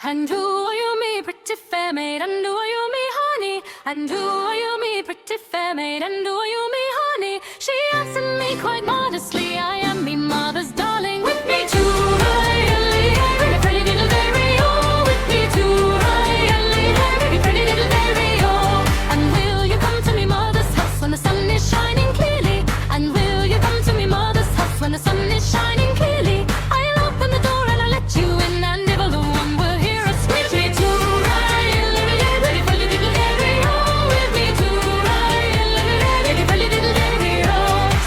And who are you, me pretty fair maid? And who are you, me honey? And who are you, me pretty fair maid? And who are you, me honey? She answered me quite modestly, I am me mother's darling. With me to very pretty little dairy-o. With me to very pretty little dairy-o. And will you come to me mother's house when the sun is shining clearly? And will you come to me mother's house when the sun is shining clearly? I'll open the door and I'll let you in, and nibble the one will hear us. With me to very pretty little dairy-o. With me to very pretty little dairy-o.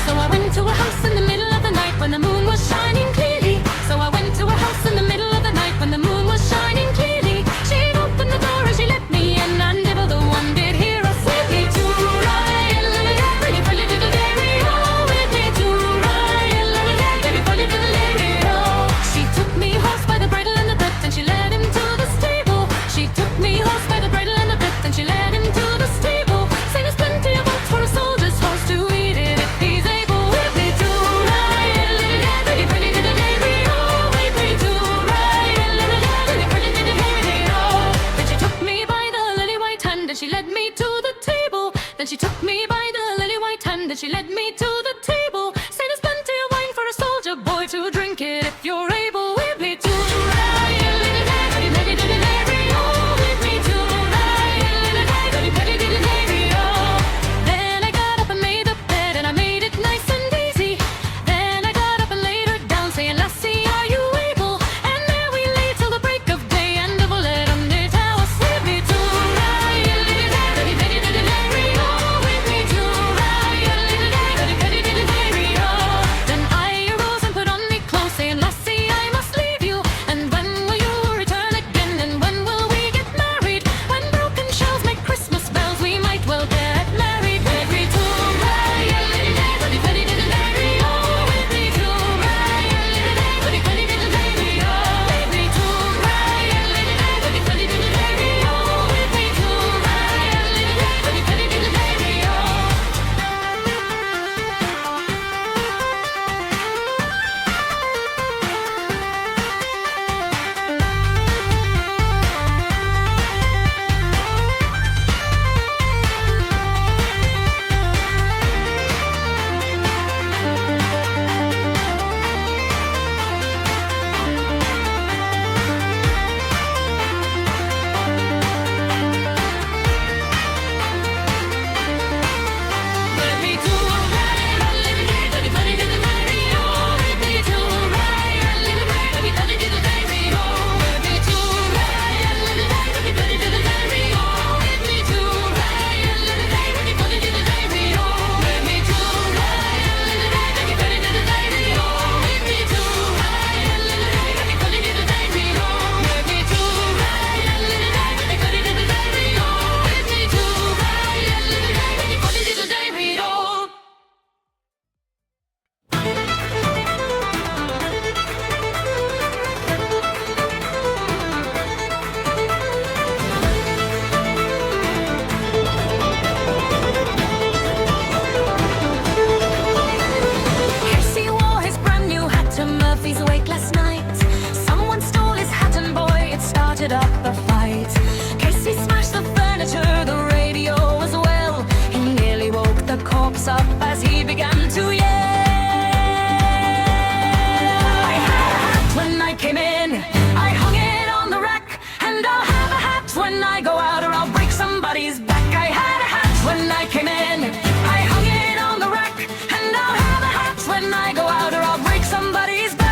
So I went to a house in the middle of the night when the moon was shining clearly. So I went to a house in the middle of the night when the moon was shining clearly. She'd opened the door and she let me in, and nibble the one did hear us. With me to very pretty little dairy-o. With me to very pretty little dairy-o. She took me horse by the bridle and the bit, and she led him to the stable. She took me horse by the bridle and the bit, and she led him to the stable. Say there's plenty of oats for a soldier's horse to eat it if he's able. With me to very pretty little dairy-o. With me to very pretty little dairy-o. Then she took me by the lily white hand and she led me to the table. Then she took me by the lily white hand and she led me to the table. Say there's plenty of wine for a soldier boy to drink it if you're able. With me to very pretty little dairy-o. With me to very pretty little dairy-o. Then I got up and made the bed and I made it nice and easy. Then I got up and laid her down, saying, "Lassie, are you able?" And there we lay till the break of day, and the bullet under towers. With me to very pretty little dairy-o. With me to very pretty little dairy-o. Then I arose and put on me clothes, saying, "Lassie, I must leave you. And when will you return again? And when will we get married? When broken shells make Christmas bells, we might well get married." With me to very pretty little dairy-o. With me to very pretty little dairy-o. With me to very pretty little dairy-o. With me to very pretty little dairy-o. With me to very pretty little dairy-o. With me to very pretty little dairy-o. With me to very pretty little dairy-o. With me to very pretty little dairy-o. With me to very pretty little dairy-o. With me to very pretty little dairy-o. With me to very pretty little dairy-o. With me to very pretty little dairy-o. Casey wore his brand new hat to Murphy's wake last night. Someone stole his hat and boy, it started up a fight. Casey smashed the furniture, the radio as well. He nearly woke the corpse up as he began to yell. I had a hat when I came in, I hung it on the rack, and I'll have a hat when I go out or I'll break somebody's back. I had a hat when I came in, I hung it on the rack, and I'll have a hat when I go out or I'll break somebody's back.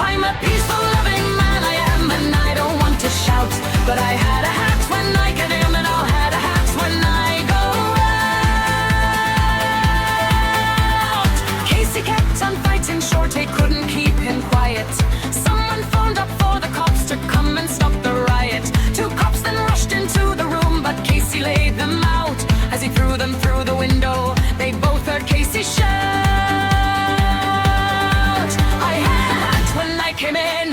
I'm a peaceful, loving man, I am, and I don't want to shout, but I had a hat when I get in, and I'll have a hat when I go out. Casey kept on fighting short, they couldn't keep him quiet. Someone phoned up for the cops to come and stop the riot. Two cops then rushed into the room, but Casey laid them out as he threw them through the window. They both heard Casey shout. I had a hat when I came in,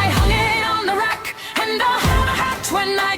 I hung it on the rack, and I'll have a hat when I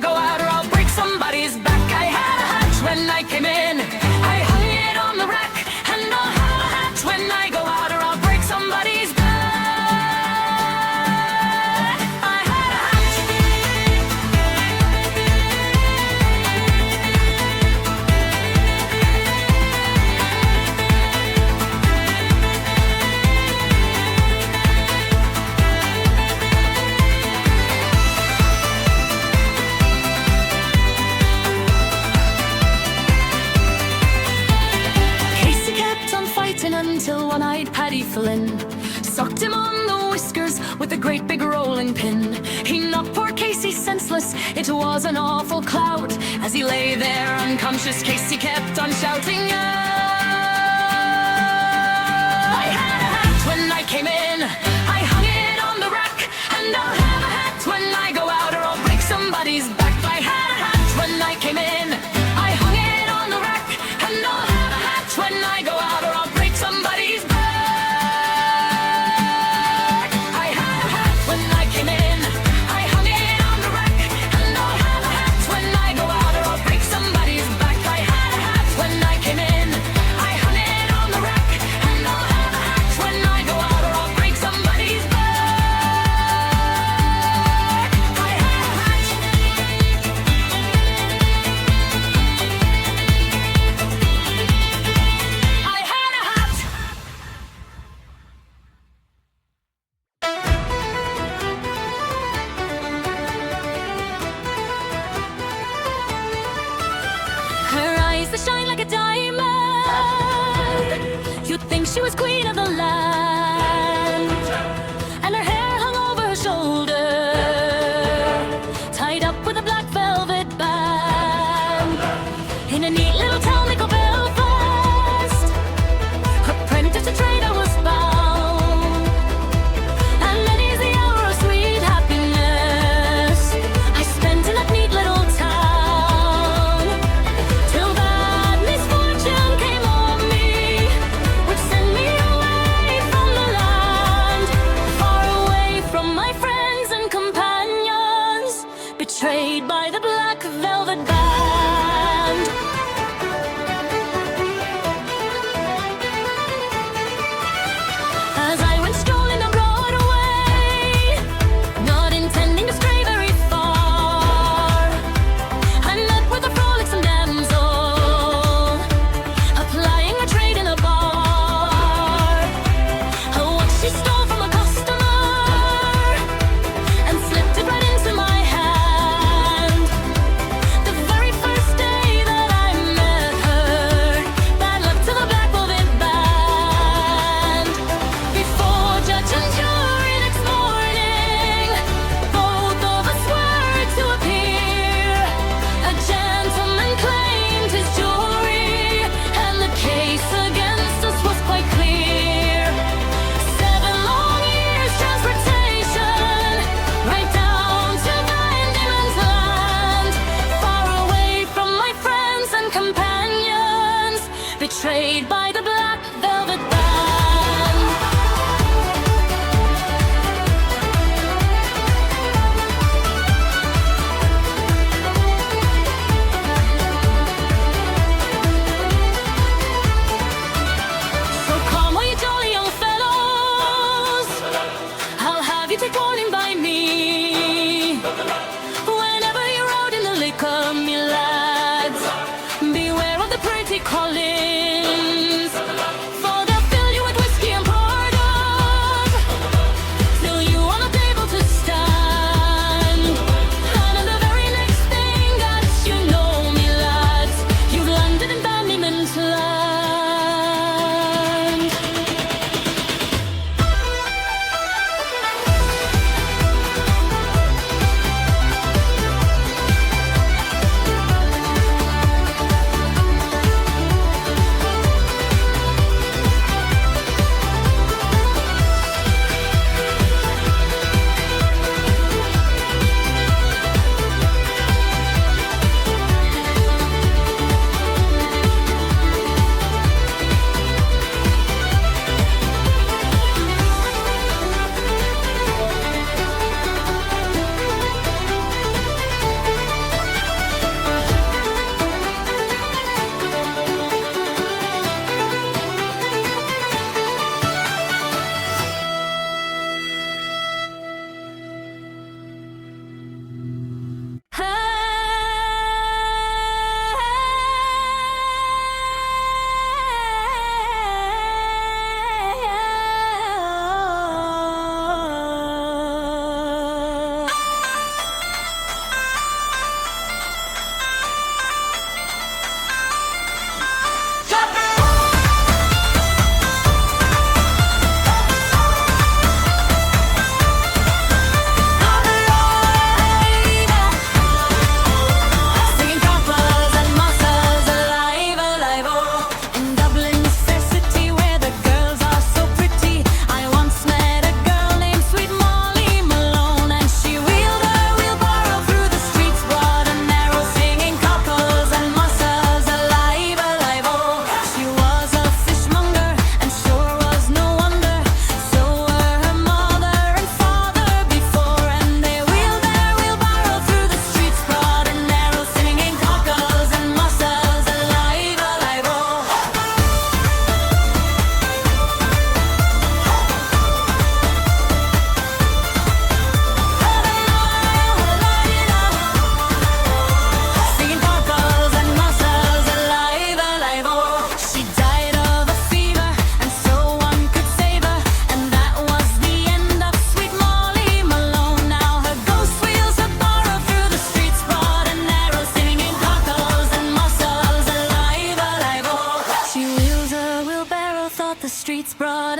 with a great big rolling pin. He knocked poor Casey senseless, it was an awful clout. As he lay there unconscious, Casey kept on shouting out. I had a hat when I came in, I hung it on the rack, and I'll have a hat when I go out or I'll break somebody's back. I had a hat when I came in, I hung it on the rack, and I'll have a hat when I go out or I'll break somebody's back. I had a hat when I came in, I hung it on the rack, and I'll have a hat when I go out or I'll break somebody's back. I had a hat when I came in, I hung it on the rack, and I'll have a hat when I go out or I'll break somebody's back. I had a hat. I had a hat. Her eyes that shine like a diamond, you'd think she was queen of the land. And her hair hung over her shoulder, tied up with a black velvet band. In a neat little town they call Belfast, her apprentice to trader was bound. And many's the hour of sweet happiness I spent in that neat little town, till that misfortune came on me, which sent me away from the land, far away from my friends and companions, betrayed by the black velvet band. As I went strolling the Broadway, not intending to stray very far, I met with a frolicsome damsel, applying her trade in a bar. What she stole from a customer and slipped it right into my hand. The very first day that I met her, bad luck to the black velvet band. Before judge and jury next morning, both of us were to appear. A gentleman claimed his jewelry, and the case against us was quite clear. 7 long years transportation, right down to Van Diemen's Land, far away from my friends and companions, betrayed by the black velvet band. So come, all you jolly young fellows, I'll have you take warning by me. Whenever you're out in the liquor, me lads, beware of the pretty Collins, for they'll fill you with whiskey and porter, till you are not able to stand. And in the very next thing that you know, me lads, you've landed in Van Diemen's Land.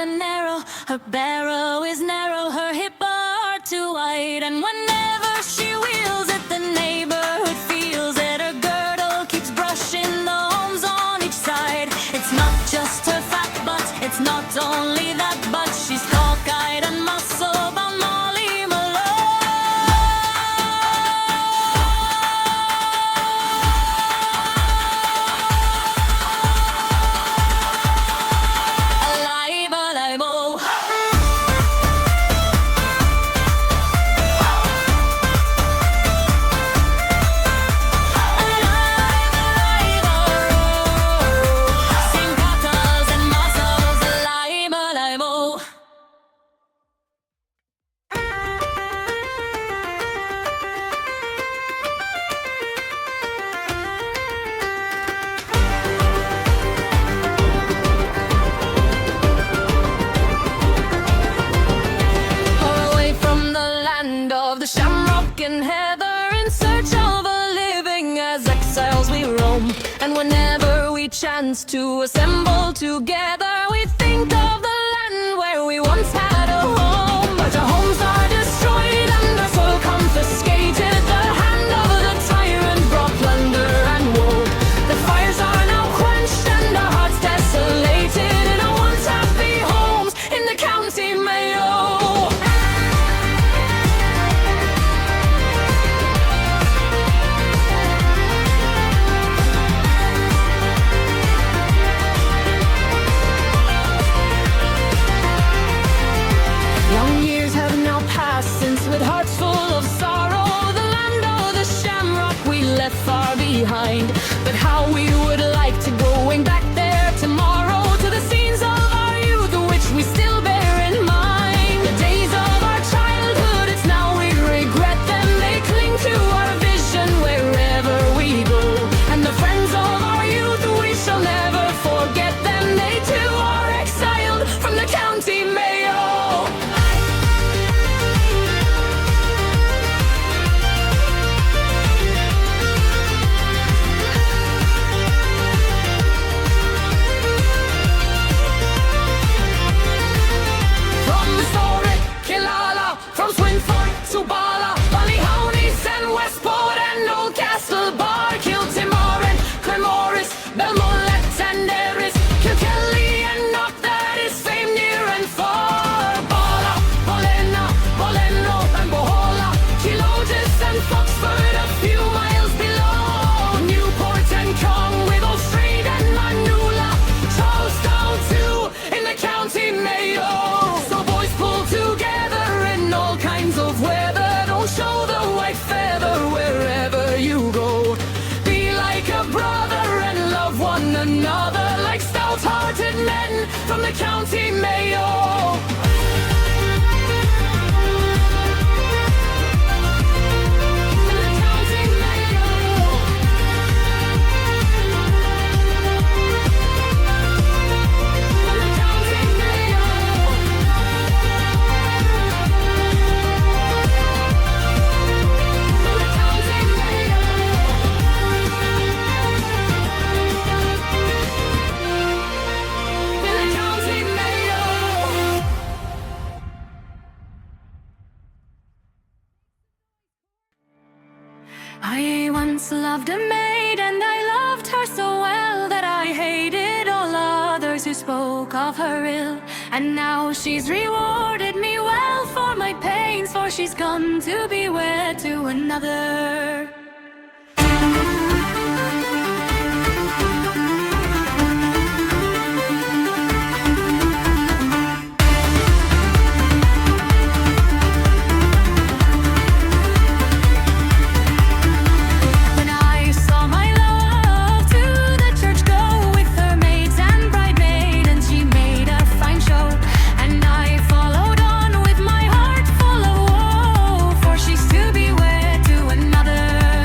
and narrow. Her barrow is narrow, her hip are too wide. And whenever she wheels it, the neighborhood feels it. Her girdle keeps brushing the homes on each side. It's not just her fat butt, it's not only that, but she's cockeyed and muscle bound Molly Malone. Alive, alive, oh. The shamrock and heather, in search of a living, as exiles we roam. And whenever we chance to assemble together, we think of the land where we once had a home. But our homes are destroyed and our soil confiscated. The hand of the tyrant brought plunder and woe. The fires are now quenched and our hearts desolated in our once happy homes in the county Mayo. With hearts full of sorrow, the land of the shamrock we left far behind. But how we would like to going back there tomorrow, to the scenes of our youth which we still bear in mind. The days of our childhood, it's now we regret them. They cling to our vision wherever we go. And the friends of our youth, we shall never forget them. They too are exiled from the county Mayo. Another like stout-hearted men from the county Mayo. I once loved a maid, and I loved her so well that I hated all others who spoke of her ill. And now she's rewarded me well for my pains, for she's gone to be wed to another. Another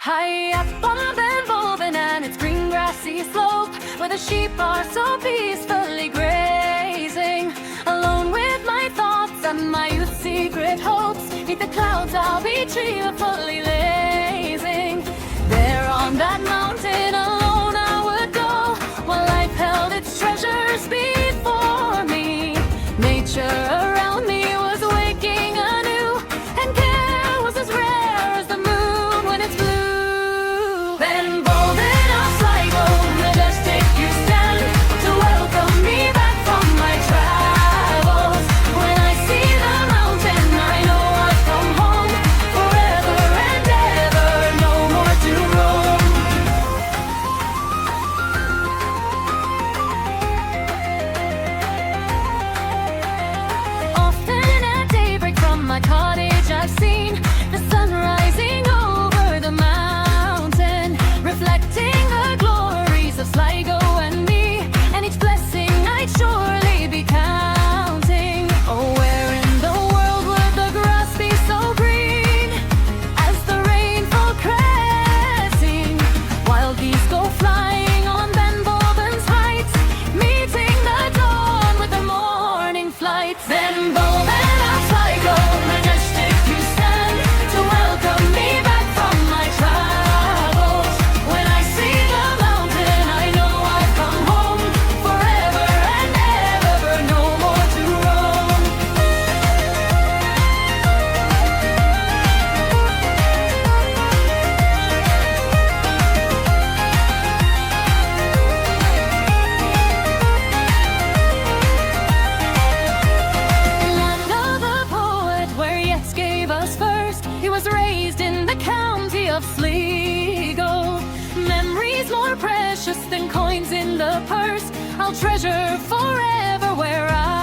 High up on Ben Bolven and its green grassy slope, where the sheep are so peacefully grazing. Alone with my thoughts and my youth's secret hopes, neath the clouds I'll be cheerfully lazing. There on that mountain alone I would go, while life held its treasures before me. Nature around me was waking anew, and care was as rare as the moon when it's blue. Ben Bolven of Sligo, majestic you stand, to welcome me back from my travels. When I see the mountain, I know I've come home, forever and ever, no more to roam. Often at daybreak from my cottage I've seen the sun rising over the mountain, reflecting the glories of Sligo and me, and each blessing I'd surely be counting. Oh, where in the world would the grass be so green as the rainfall caressing? Wild geese go flying on Ben Bolven's heights, meeting the dawn with the morning flight. Ben Bolven of Sligo, majestic you stand, to welcome me back from my travels. When I see the mountain, I know I've come home, forever and ever, no more to roam. Land of the poet, where Yeats gave us first, he was raised in the county of Sligo. Memories more precious than coins in the purse, I'll treasure forever where I